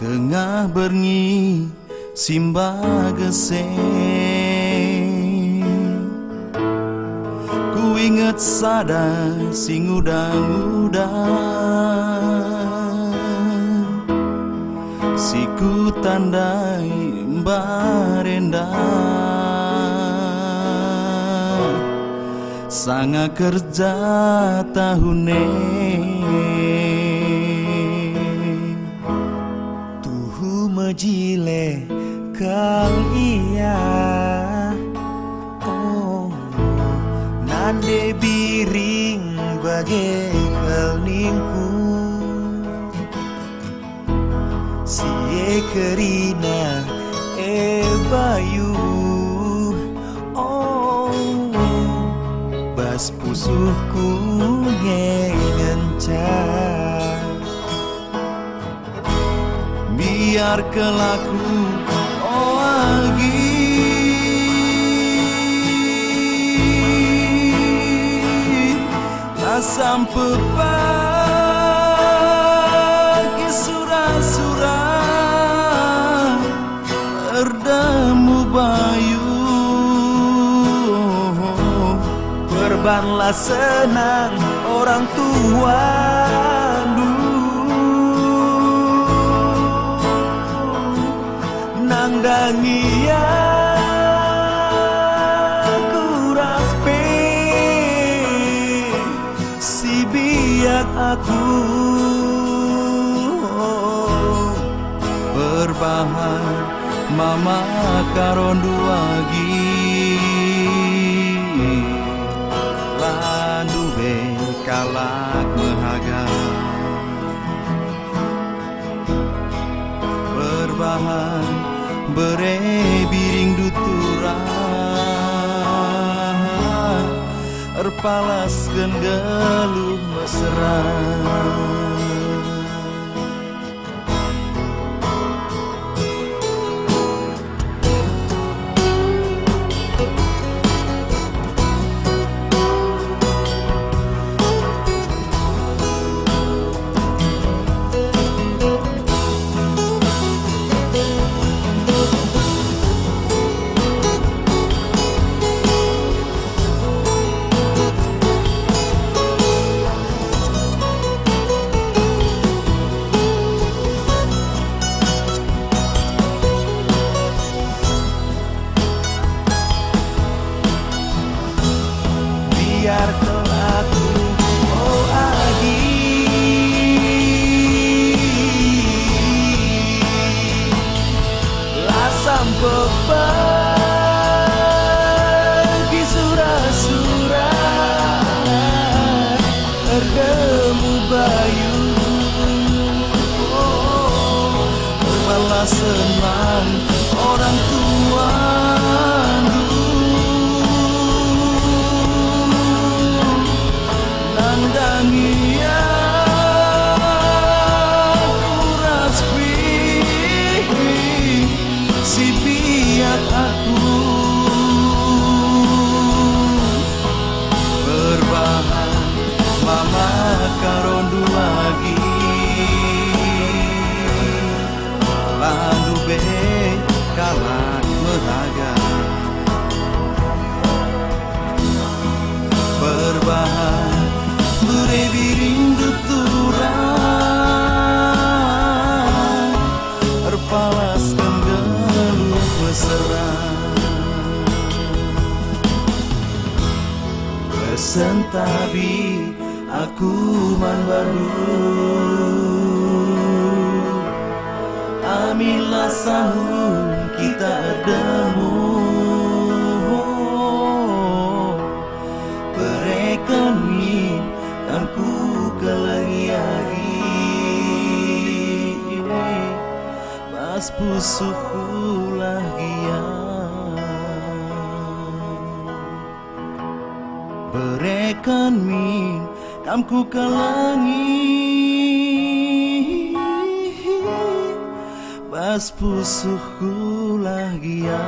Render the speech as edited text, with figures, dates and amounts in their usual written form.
tengah berngi simba geseng, ku inget sada sing udang-udang, siku tandai barenda, sanga kerja tahune. Tuhu mejile kang iya, oh nande biring bagai kelningku, sie kerina bayu, oh bas pusuhku ngencar, biar kelaku oh agi sampai pagi surah-surah berdamu bayu, berbanlah senang orang tua nangdangia kuras pe si biak aku berbahan mama karon duagi landu be kalak mehaga berbahan bere biring duturang erpalaskeun geluh mesra. Biar aku oh agi lah sampai pagi surah-surah bertemu bayu, oh berbalas senang orang tua nangdangia kuras pi si biak aku berbahan mama karon duagi landu be kalak mehaga berbahan bure biring duturang erpalaskeun geluh mesra, pesentabi aku man Bandung amilah sahun kita erdemu perekan kan ku kelangiagi pas pusuhku lagia berekan min kamku kelangi pas pusuhku lagia.